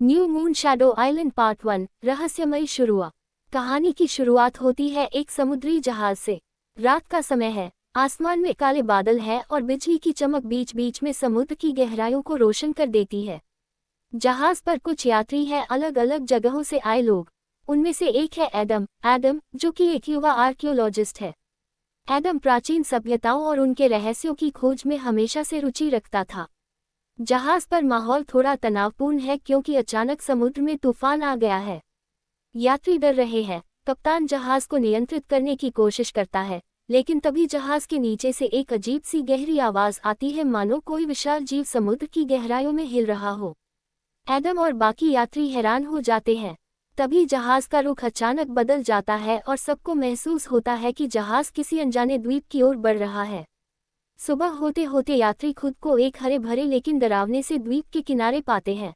New moon shadow island part 1 रहस्यमयी शुरुआत। कहानी की शुरुआत होती है एक समुद्री जहाज से। रात का समय है, आसमान में काले बादल हैं और बिजली की चमक बीच बीच में समुद्र की गहराइयों को रोशन कर देती है। जहाज पर कुछ यात्री हैं, अलग अलग जगहों से आए लोग। उनमें से एक है एडम, जो कि एक युवा आर्कियोलॉजिस्ट है। एडम प्राचीन सभ्यताओं और उनके रहस्यों की खोज में हमेशा से रुचि रखता था। जहाज पर माहौल थोड़ा तनावपूर्ण है क्योंकि अचानक समुद्र में तूफान आ गया है। यात्री डर रहे हैं। कप्तान जहाज को नियंत्रित करने की कोशिश करता है, लेकिन तभी जहाज के नीचे से एक अजीब सी गहरी आवाज आती है, मानो कोई विशाल जीव समुद्र की गहराइयों में हिल रहा हो। एडम और बाकी यात्री हैरान हो जाते हैं। तभी जहाज का रुख अचानक बदल जाता है और सबको महसूस होता है कि जहाज किसी अनजाने द्वीप की ओर बढ़ रहा है। सुबह होते होते यात्री खुद को एक हरे भरे लेकिन डरावने से द्वीप के किनारे पाते हैं।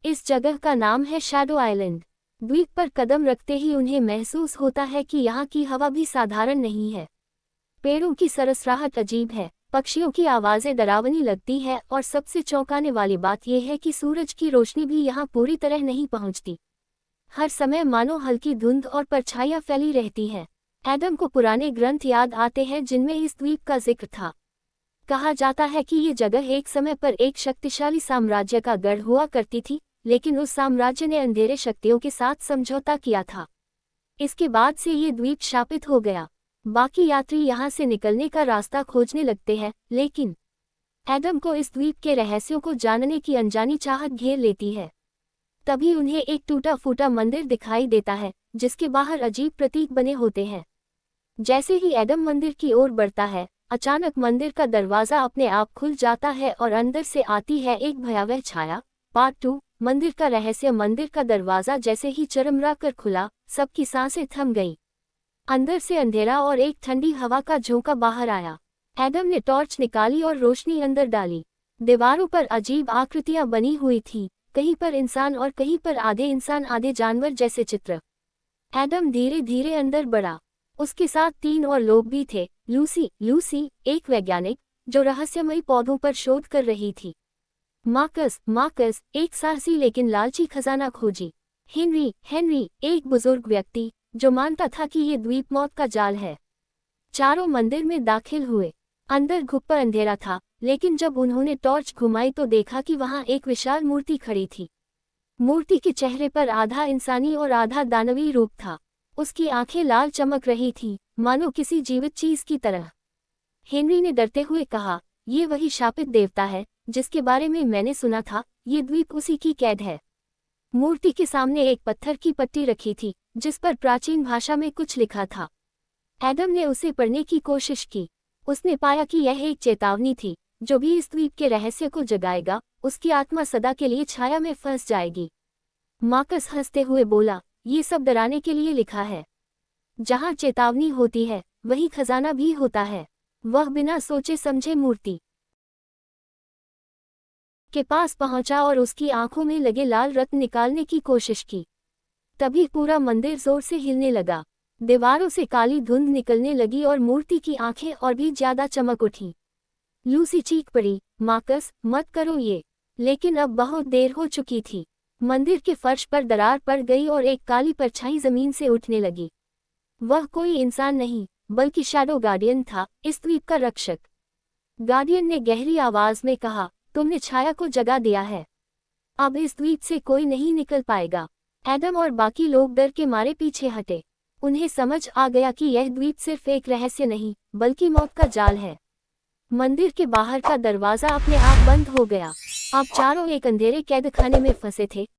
इस जगह का नाम है शैडो आइलैंड। द्वीप पर कदम रखते ही उन्हें महसूस होता है कि यहाँ की हवा भी साधारण नहीं है। पेड़ों की सरसराहट अजीब है, पक्षियों की आवाज़ें डरावनी लगती है और सबसे चौंकाने वाली बात यह है कि सूरज की रोशनी भी यहाँ पूरी तरह नहीं पहुँचती। हर समय मानो हल्की धुंध और परछाइयाँ फैली रहती हैं। एडम को पुराने ग्रंथ याद आते हैं जिनमें इस द्वीप का जिक्र था। कहा जाता है कि ये जगह एक समय पर एक शक्तिशाली साम्राज्य का गढ़ हुआ करती थी, लेकिन उस साम्राज्य ने अंधेरे शक्तियों के साथ समझौता किया था। इसके बाद से ये द्वीप शापित हो गया। बाकी यात्री यहाँ से निकलने का रास्ता खोजने लगते हैं, लेकिन एडम को इस द्वीप के रहस्यों को जानने की अनजानी चाहत घेर लेती है। तभी उन्हें एक टूटा फूटा मंदिर दिखाई देता है, जिसके बाहर अजीब प्रतीक बने होते हैं। जैसे ही एडम मंदिर की ओर बढ़ता है, अचानक मंदिर का दरवाजा अपने आप खुल जाता है और अंदर से आती है एक भयावह छाया। पार्ट 2 मंदिर का रहस्य। मंदिर का दरवाजा जैसे ही चरमरा कर खुला, सबकी सांसें थम गईं। अंदर से अंधेरा और एक ठंडी हवा का झोंका बाहर आया। एडम ने टॉर्च निकाली और रोशनी अंदर डाली। दीवारों पर अजीब आकृतियां बनी हुई थीं, कहीं पर इंसान और कहीं पर आधे इंसान आधे जानवर जैसे चित्र। एडम धीरे धीरे अंदर बढ़ा। उसके साथ 3 और लोग भी थे। लूसी एक वैज्ञानिक जो रहस्यमयी पौधों पर शोध कर रही थी। मार्कस एक साहसी लेकिन लालची खजाना खोजी। हेनरी एक बुजुर्ग व्यक्ति जो मानता था कि ये द्वीप मौत का जाल है। चारों मंदिर में दाखिल हुए। अंदर घुप्पा अंधेरा था, लेकिन जब उन्होंने टॉर्च घुमाई तो देखा कि वहां एक विशाल मूर्ति खड़ी थी। मूर्ति के चेहरे पर आधा इंसानी और आधा दानवी रूप था। उसकी आंखें लाल चमक रही थीं, मानो किसी जीवित चीज की तरह। हेनरी ने डरते हुए कहा, ये वही शापित देवता है जिसके बारे में मैंने सुना था। ये द्वीप उसी की कैद है। मूर्ति के सामने एक पत्थर की पट्टी रखी थी, जिस पर प्राचीन भाषा में कुछ लिखा था। एडम ने उसे पढ़ने की कोशिश की। उसने पाया कि यह एक चेतावनी थी, जो भी इस द्वीप के रहस्य को जगाएगा, उसकी आत्मा सदा के लिए छाया में फंस जाएगी। मार्कस हंसते हुए बोला, ये सब डराने के लिए लिखा है। जहाँ चेतावनी होती है, वही खजाना भी होता है। वह बिना सोचे समझे मूर्ति के पास पहुंचा और उसकी आंखों में लगे लाल रत्न निकालने की कोशिश की। तभी पूरा मंदिर जोर से हिलने लगा। दीवारों से काली धुंध निकलने लगी और मूर्ति की आंखें और भी ज्यादा चमक उठी। लूसी चीख पड़ी, मार्कस मत करो ये। लेकिन अब बहुत देर हो चुकी थी। मंदिर के फर्श पर दरार पड़ गई और एक काली परछाई जमीन से उठने लगी। वह कोई इंसान नहीं, बल्कि शैडो गार्डियन था, इस द्वीप का रक्षक। गार्डियन ने गहरी आवाज में कहा, तुमने छाया को जगा दिया है। अब इस द्वीप से कोई नहीं निकल पाएगा। एडम और बाकी लोग डर के मारे पीछे हटे। उन्हें समझ आ गया कि यह द्वीप सिर्फ एक रहस्य नहीं, बल्कि मौत का जाल है। मंदिर के बाहर का दरवाजा अपने आप बंद हो गया। अब चारों एक अंधेरे कैदखाने में फंसे थे,